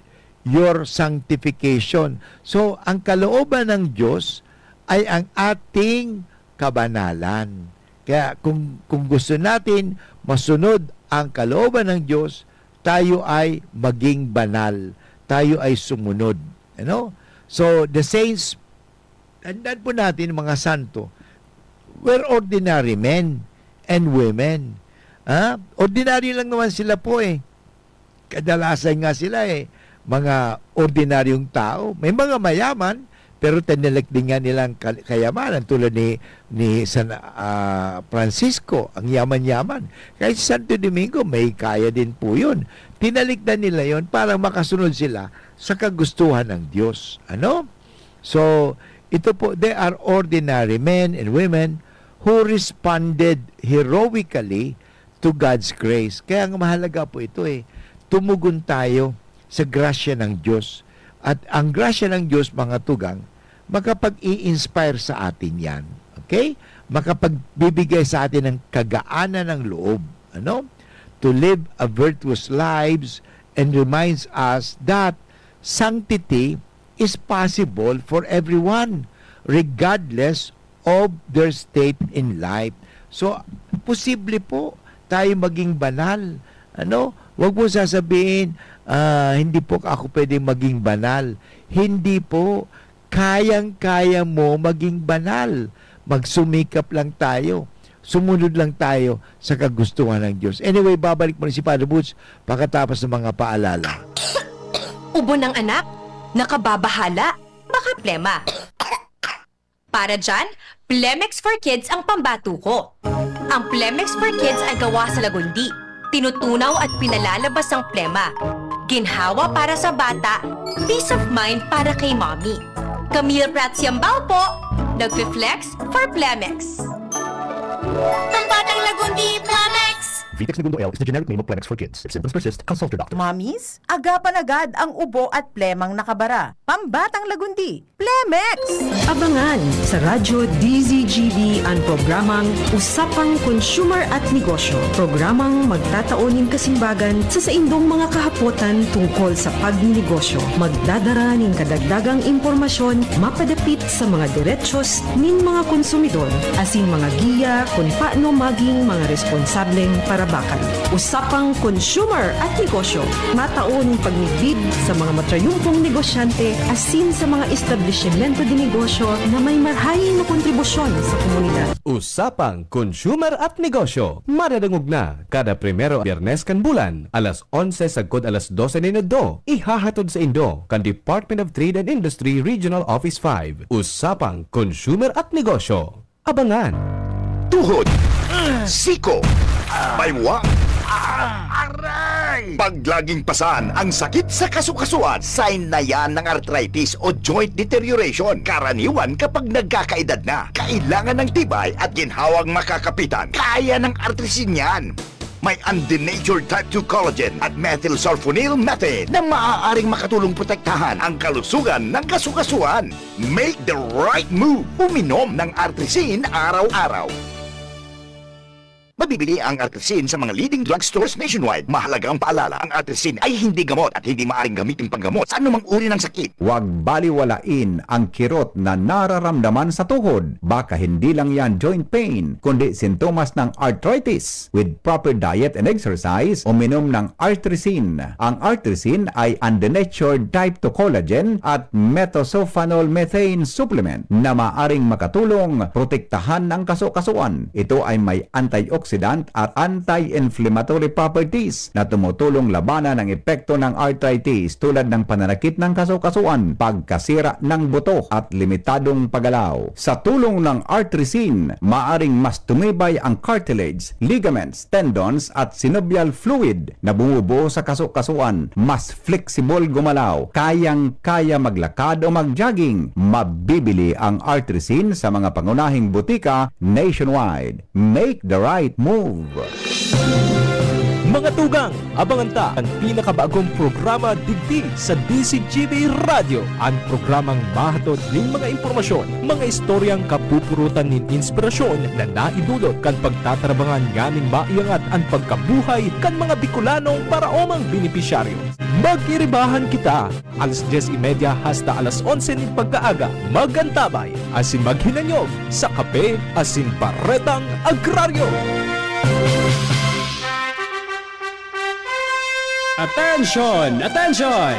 your sanctification. So, ang kalooban ng Diyos ay ang ating kabanalan. Kaya kung gusto natin masunod ang kalooban ng Diyos, tayo ay maging banal. Tayo ay sumunod. So, the saints, tandaan po natin mga santo, were ordinary men and women. Ordinary lang naman sila po Kadalasan nga sila mga ordinaryong tao. May mga mayaman, pero tinilik din nga nilang kayamanan tulad ni San Francisco, ang yaman-yaman. Kahit si Santo Domingo, may kaya din po yun. Tinalikdan nila yon para makasunod sila sa kagustuhan ng Diyos. So, ito po, they are ordinary men and women who responded heroically to God's grace. Kaya ang mahalaga po ito tumugon tayo sa grasya ng Diyos. At ang grasya ng Diyos, mga tugang, makapag-i-inspire sa atin yan. Okay? Makapagbibigay sa atin ng kagaanan ng loob. To live a virtuous lives and reminds us that sanctity is possible for everyone regardless of their state in life. So, posible po tayo maging banal. Huwag mo sasabihin, hindi po ako pwedeng maging banal. Hindi po. Kayang-kaya mo maging banal. Magsumikap lang tayo. Sumunod lang tayo sa kagustuhan ng Diyos. Anyway, babalik mo rin si Father Butch pagkatapos ng mga paalala.
Ubo ng anak? Nakababahala? Baka plema. Para dyan, Plemex for Kids ang pambato ko. Ang Plemex for Kids ay gawa sa lagundi. Tinutunaw at pinalalabas ang plema. Ginhawa para sa bata, peace of mind para kay mommy. Camille Prats Yambao po, nagpi-flex for Plemex. Pambatang lagundi, Plemex!
Vitex Segundo L is the generic name of Plemex for kids. If symptoms persist, consult your doctor.
Mommies, agapan agad ang ubo at plemang nakabara. Pambatang lagundi, Plemex!
Abangan sa Radyo DZGB ang programang Usapang Consumer at Negosyo. Programang magtataunin kasimbagan sa saindong mga kahapotan tungkol sa pagnegosyo. Magdadara ng kadagdagang impormasyon mapadapit sa mga diretsyon nin mga konsumidor asin mga giya kung paano maging mga responsableng para bakal. Usapang Consumer at Negosyo. Mataon pagnibid sa mga matrayumpong negosyante asin sa mga establishmento de negosyo na may marhaing na kontribusyon sa komunidad.
Usapang Consumer at Negosyo. Madadangog na kada primero Biyernes kan bulan, alas 11 sagkod alas 12 ni Nado. Ihahatod sa Indo kan Department of Trade and Industry Regional Office 5. Usapang Consumer at Negosyo. Abangan.
Tuhod, siko, baywa, aray! Pag laging pasan ang sakit sa kasukasuan, sign na yan ng arthritis o joint deterioration. Karaniwan kapag nagkakaedad na, kailangan ng tibay at ginhawang makakapitan. Kaya ng artrisin yan. May undenatured type 2 collagen at methylsulfonyl methane na maaaring makatulong protektahan ang kalusugan ng kasukasuan. Make the right move. Uminom ng artrisin araw-araw. Mabibili ang Artresin sa mga leading drugstores nationwide. Mahalaga ang paalala, ang Artresin ay hindi gamot at hindi maaaring gamitin panggamot sa anumang uri ng sakit.
Huwag baliwalain ang kirot na nararamdaman sa tuhod. Baka hindi lang yan joint pain, kundi sintomas ng arthritis. With proper diet and exercise, uminom ng Artresin. Ang Artresin ay undenatured type 2 collagen at metosulfonol methane supplement na maaring makatulong protektahan ang kaso-kasuan. Ito ay may antioxidant at anti-inflammatory properties na tumutulong labanan ang epekto ng arthritis tulad ng pananakit ng kaso-kasuan, pagkasira ng buto at limitadong paggalaw. Sa tulong ng Artresin, maaring mas tumibay ang cartilage, ligaments, tendons at synovial fluid na bumubuo sa kaso-kasuan, mas flexible gumalaw, kayang-kaya maglakad o mag-jogging. Mabibili ang Artresin sa mga pangunahing butika nationwide. Make the right move.
Mga tugang, abangan ta ang pinakabagong programa digdi sa DCGB Radio. Ang programang mahatod ng mga impormasyon, mga istoryang kapupurutan nin inspirasyon na naidulot kan pagtatrabangan nganing maiangat ang pagkabuhay kan mga Bicolanong paraomang benepisyaryo. Mag-iribahan kita, alas 10:30 hasta alas 11 ng pagkaaga. Magantabay, asin maghinanyog sa kape, asin paretang agraryo.
Attention! Attention!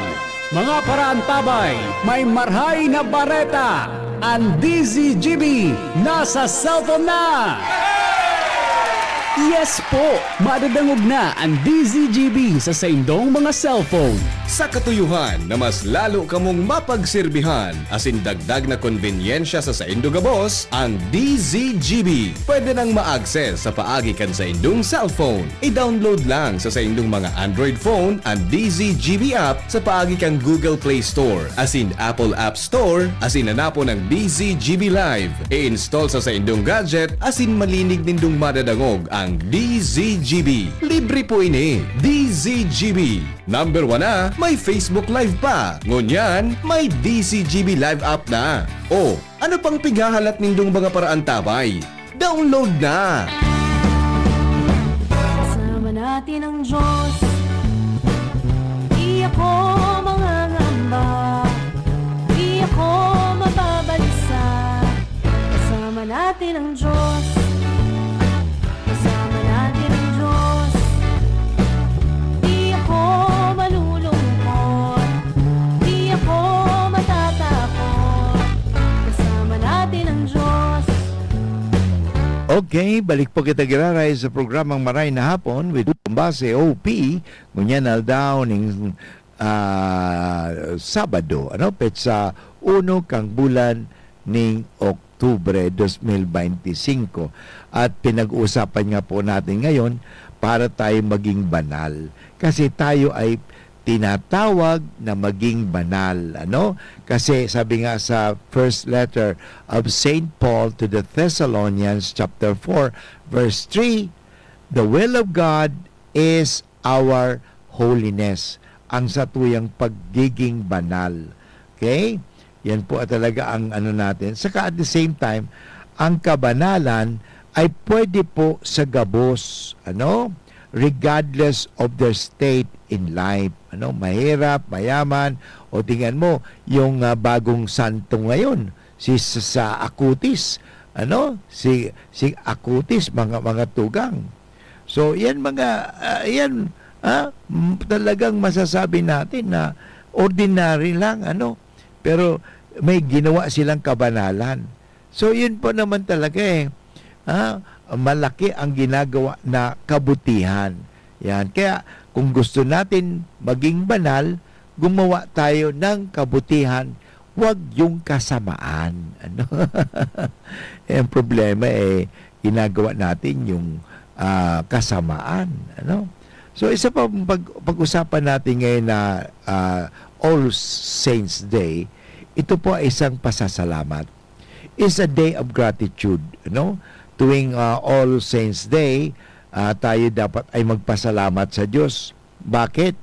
Mga paraantabay, may marhay na bareta! Ang DZGB nasa cellphone na! Yes po! Madadangog na ang DZGB sa saindong mga cellphone.
Sa katuyuhan na mas lalo kamong mapagsilbihan, asin dagdag na konbinyensya sa saindo gabos, ang DZGB. Pwede nang ma-access sa paagi kan sa indong cellphone. I-download lang sa saindong mga Android phone ang DZGB app sa paagi kan Google Play Store, asin Apple App Store, asin hanapo ng DZGB Live. I-install sa saindong gadget, asin malinig nindong madadangog ang DZGB. Libre po ini, DZGB. Number 1 na, may Facebook Live pa. Ngunyan, may DZGB Live app na. O, ano pang pigahalat nindong mga paraan tabay? Download na!
Kasama natin ang Diyos, di ako mangangamba, di ako mababalisa. Kasama natin ang Diyos, kasama natin ang Diyos, di ako malulungkot, di ako matatakot. Kasama natin ang Diyos.
Okay, balik po kita giraray sa programang Maray na Hapon with Base OP. Ngunyan aldaw ning Sabado, petsa 1 kang bulan ning Oktubre 2025. At pinag-uusapan nga po natin ngayon para tayo maging banal. Kasi tayo ay tinatawag na maging banal. Kasi sabi nga sa first letter of St. Paul to the Thessalonians chapter 4 verse 3, the will of God is our holiness. Ang satuyang pagiging banal. Okay? Yan po talaga ang natin. Saka at the same time, ang kabanalan ay pwede po sa gabos. Regardless of their state in life. Mahirap, mayaman, o tingnan mo, yung bagong santo ngayon, si sa Acutis, si Acutis, mga tugang. So, yan talagang masasabi natin na ordinary lang, pero may ginawa silang kabanalan. So, yun po naman talaga malaki ang ginagawa na kabutihan. Yan. Kaya kung gusto natin maging banal, gumawa tayo ng kabutihan, huwag yung kasamaan. Ang problema ginagawa natin yung kasamaan. So isa pa pag-usapan natin ngayon na All Saints Day, ito po ay isang pasasalamat. It's a day of gratitude, Tuwing All Saints Day, tayo dapat ay magpasalamat sa Diyos. Bakit?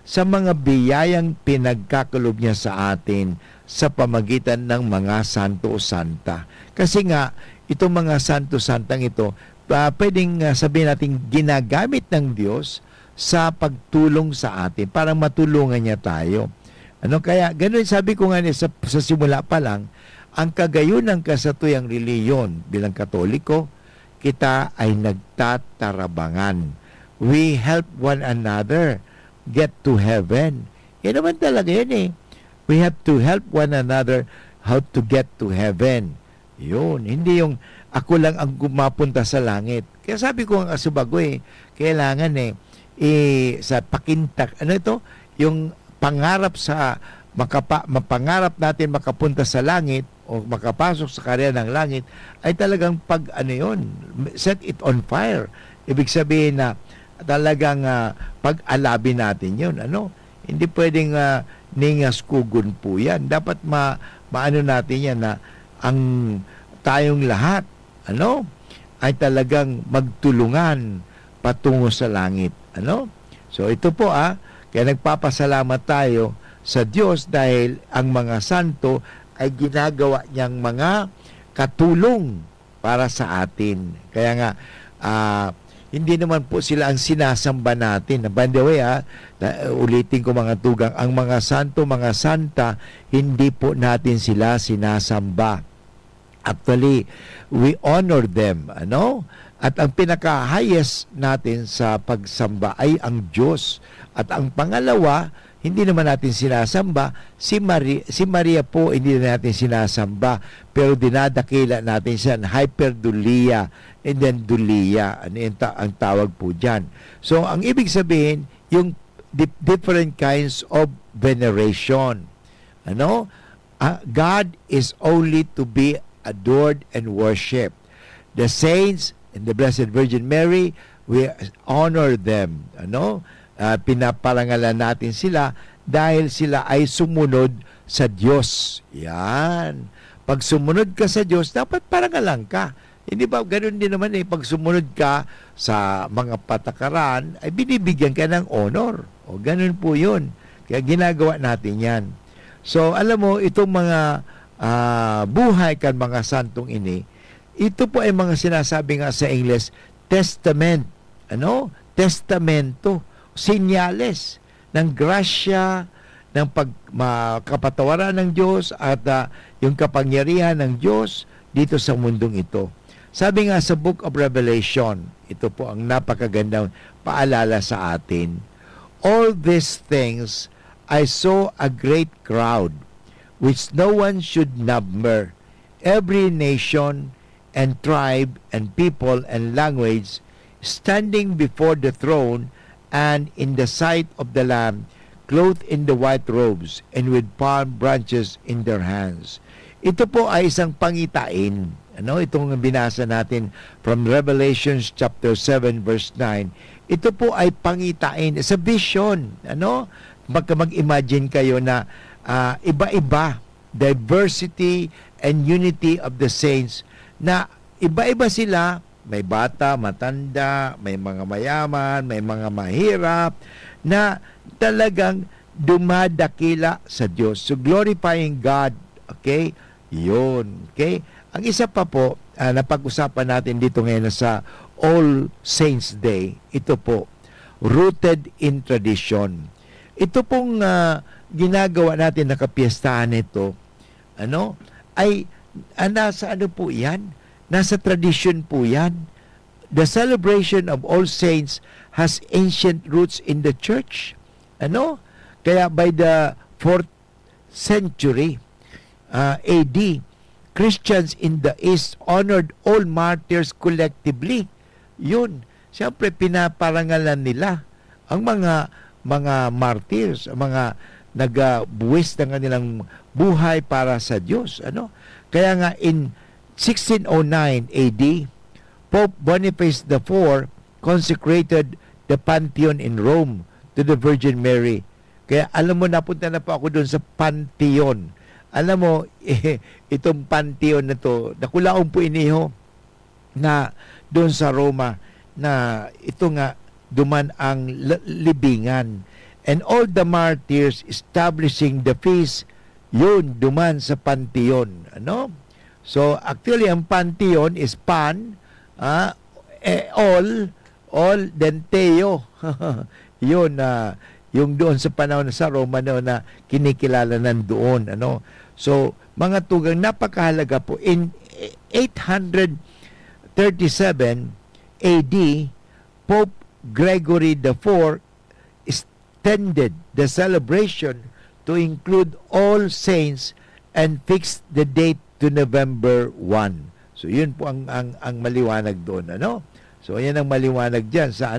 Sa mga biyayang pinagkakalob niya sa atin sa pamagitan ng mga santo o santa. Kasi nga, itong mga santo-santang ito, pwedeng sabihin natin ginagamit ng Diyos sa pagtulong sa atin para matulungan niya tayo. Kaya ganun sabi ko nga sa simula pa lang, ang kagayunan kasatuyang reliyon bilang Katoliko, kita ay nagtatarabangan. We help one another get to heaven. Yan naman talaga yun eh. We have to help one another how to get to heaven. Yun. Hindi yung ako lang ang gumapunta sa langit. Kaya sabi ko ang asubago kailangan sa pakintak, yung pangarap sa mapangarap natin makapunta sa langit o makapasok sa karya ng langit ay talagang set it on fire. Ibig sabihin na talagang pag-alabi natin yun. Hindi pwedeng ningas kugun po yan. Dapat maano natin yan na ang tayong lahat ay talagang magtulungan patungo sa langit. So ito po kaya nagpapasalamat tayo sa Diyos dahil ang mga santo ay ginagawa niyang mga katulong para sa atin. Kaya nga hindi naman po sila ang sinasamba natin. By the way, ulitin ko mga tugang, ang mga santo, mga santa, hindi po natin sila sinasamba. Actually, we honor them. At ang pinaka-highest natin sa pagsamba ay ang Diyos. At ang pangalawa, hindi naman natin sinasamba, si Maria po hindi natin sinasamba, pero dinadakila natin siya, hyperdulia, and then dulia, ang tawag po dyan. So, ang ibig sabihin, yung different kinds of veneration. God is only to be adored and worshipped. The saints and the Blessed Virgin Mary, we honor them. Pinaparangalan natin sila dahil sila ay sumunod sa Diyos. Yan. Pag sumunod ka sa Diyos, dapat parangalan ka. Hindi ba ganoon din naman pag sumunod ka sa mga patakaran, ay binibigyan ka ng honor. O ganoon po yun. Kaya ginagawa natin yan. So, alam mo, itong mga buhay kan mga santong ini, ito po ay mga sinasabi nga sa English, testament. Testamento. Sinyales ng grasya, ng kapatawaran ng Diyos at yung kapangyarihan ng Diyos dito sa mundong ito. Sabi nga sa Book of Revelation, ito po ang napakagandang paalala sa atin. All these things I saw a great crowd, which no one should number, every nation and tribe and people and language, standing before the throne and in the sight of the Lamb, clothed in the white robes and with palm branches in their hands. Ito po ay isang pangitain. Itong binasa natin from Revelation chapter 7 verse 9. Ito po ay pangitain. It's a vision. Mag-imagine kayo na iba-iba, diversity and unity of the saints, na iba-iba sila. May bata, matanda, may mga mayaman, may mga mahirap, na talagang dumadakila sa Diyos. So, glorifying God. Okay? Yun. Okay? Ang isa pa po, napag-usapan natin dito ngayon sa All Saints Day, ito po, rooted in tradition. Ito pong ginagawa natin na kapiestahan ito, ay nasa po yan? Nasa tradition po yan. The celebration of All Saints has ancient roots in the church. Kaya by the 4th century AD, Christians in the East honored all martyrs collectively. Yun. Siyempre, pinaparangalan nila ang mga martyrs, ang mga nagbuwis ng kanilang buhay para sa Diyos. Kaya nga in 1609 AD, Pope Boniface IV consecrated the Pantheon in Rome to the Virgin Mary. Kaya alam mo, napunta na po ako doon sa Pantheon. Alam mo, itong Pantheon na to, nakulaong po iniho na doon sa Roma, na ito nga duman ang libingan. And all the martyrs establishing the feast, yun, duman sa Pantheon. So, actually, ang Pantheon is pan, all denteo. Yun na yung doon sa panahon sa Roma noon na kinikilala nandoon, ano. So, mga tugang, napakahalaga po. In 837 AD, Pope Gregory IV extended the celebration to include All Saints and fixed the date to November 1. So, yun po ang maliwanag doon, ano. So, yan ang maliwanag dyan sa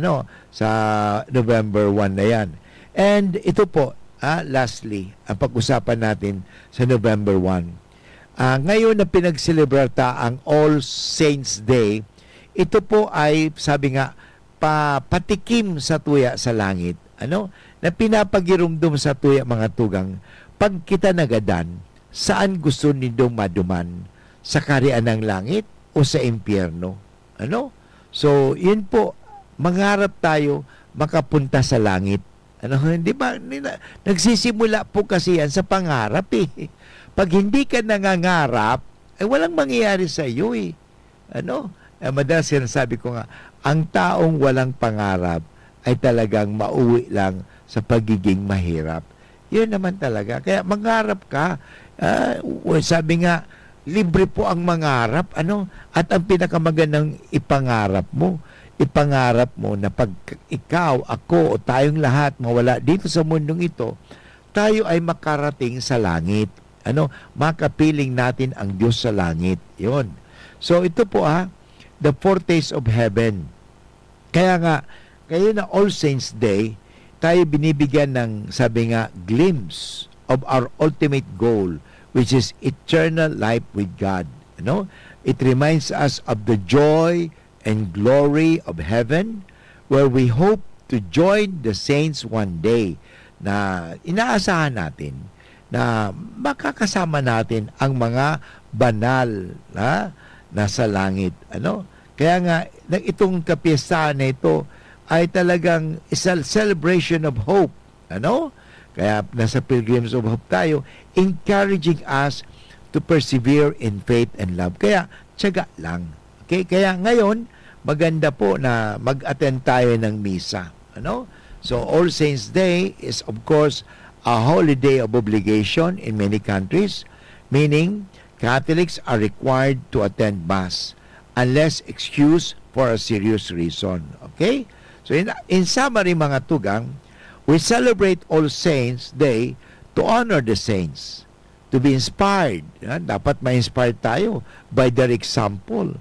November 1 na yan. And ito po, lastly, ang pag-usapan natin sa November 1. Ngayon na pinagselebrata ang All Saints Day, ito po ay, sabi nga, patikim sa tuya sa langit. Ano? Na pinapagirumdum sa tuya, mga tugang, pag kita nagadan, saan gusto nindong maduman? Sa kaharian ng langit o sa impyerno? Ano? So, yun po, mangarap tayo makapunta sa langit. Ano, hindi ba? Nagsisimula po kasi yan sa pangarap eh. Pag hindi ka nangangarap, ay walang mangyayari sa iyo eh. Ano? Madalas sinasabi ko nga, ang taong walang pangarap ay talagang mauwi lang sa pagiging mahirap. Yun naman talaga. Kaya mangarap ka. Sabi nga, libre po ang mangarap. Ano? At ang pinakamagandang ipangarap mo na pag ikaw, ako, o tayong lahat mawala dito sa mundong ito, tayo ay makarating sa langit. Ano? Makapiling natin ang Diyos sa langit. Yun. So ito po the foretaste of heaven. Kaya nga, kayo na All Saints Day, tayo binibigyan ng, sabi nga, glimpse of our ultimate goal, which is eternal life with God. Ano? It reminds us of the joy and glory of heaven, where we hope to join the saints one day, na inaasahan natin na makakasama natin ang mga banal na nasa langit. Ano? Kaya nga, itong kapiyasahan na ito ay talagang isang celebration of hope. Ano? Kaya nasa Pilgrims of Hope tayo, encouraging us to persevere in faith and love. Kaya, tiyaga lang. Okay? Kaya ngayon, maganda po na mag-attend tayo ng misa. Ano? So, All Saints Day is, of course, a holiday of obligation in many countries, meaning Catholics are required to attend Mass unless excused for a serious reason. Okay? So, in summary, mga tugang, we celebrate All Saints Day to honor the saints, to be inspired. Dapat ma-inspire tayo by their example,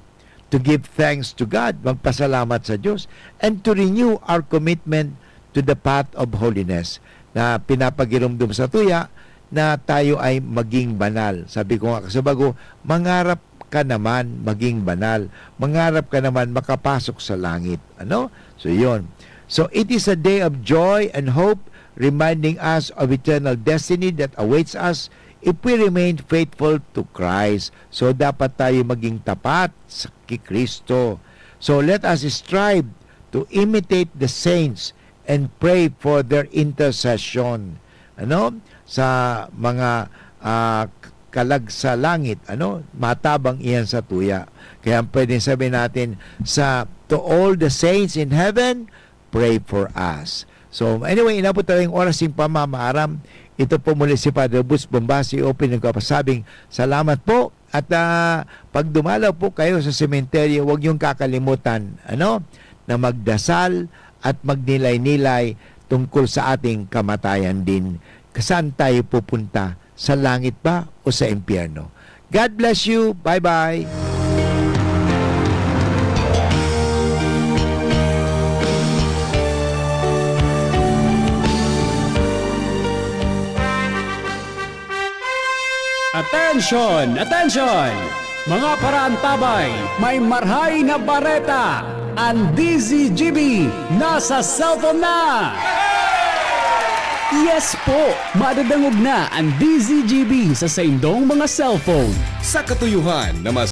to give thanks to God, magpasalamat sa Diyos, and to renew our commitment to the path of holiness, na pinapagirumdum sa tuya na tayo ay maging banal. Sabi ko nga sa bago, mangarap ka naman maging banal, mangarap ka naman makapasok sa langit. Ano? So yun. So it is a day of joy and hope, reminding us of eternal destiny that awaits us if we remain faithful to Christ. So dapat tayo maging tapat sa Kristo. So let us strive to imitate the saints and pray for their intercession. Ano? Sa mga kalag sa langit, ano? Matabang iyan sa tuya. Kaya pwedeng sabihin natin to all the saints in heaven, pray for us. So anyway, inabot tayo yung oras ng pamamaaram. Ito po muli si Father Butch Bombasi o pinagpapasabing salamat po. At pag dumalaw po kayo sa sementeryo, huwag niyong kakalimutan na magdasal at magnilay-nilay tungkol sa ating kamatayan din. Saan tayo pupunta? Sa langit ba o sa impyerno? God bless you. Bye-bye.
Attention! Attention! Mga paraantabay, may marhay na bareta! Ang DZGB nasa cellphone na! Yes po! Madadangog na ang DZGB sa saindong mga cellphone.
Sa katuyuhan na mas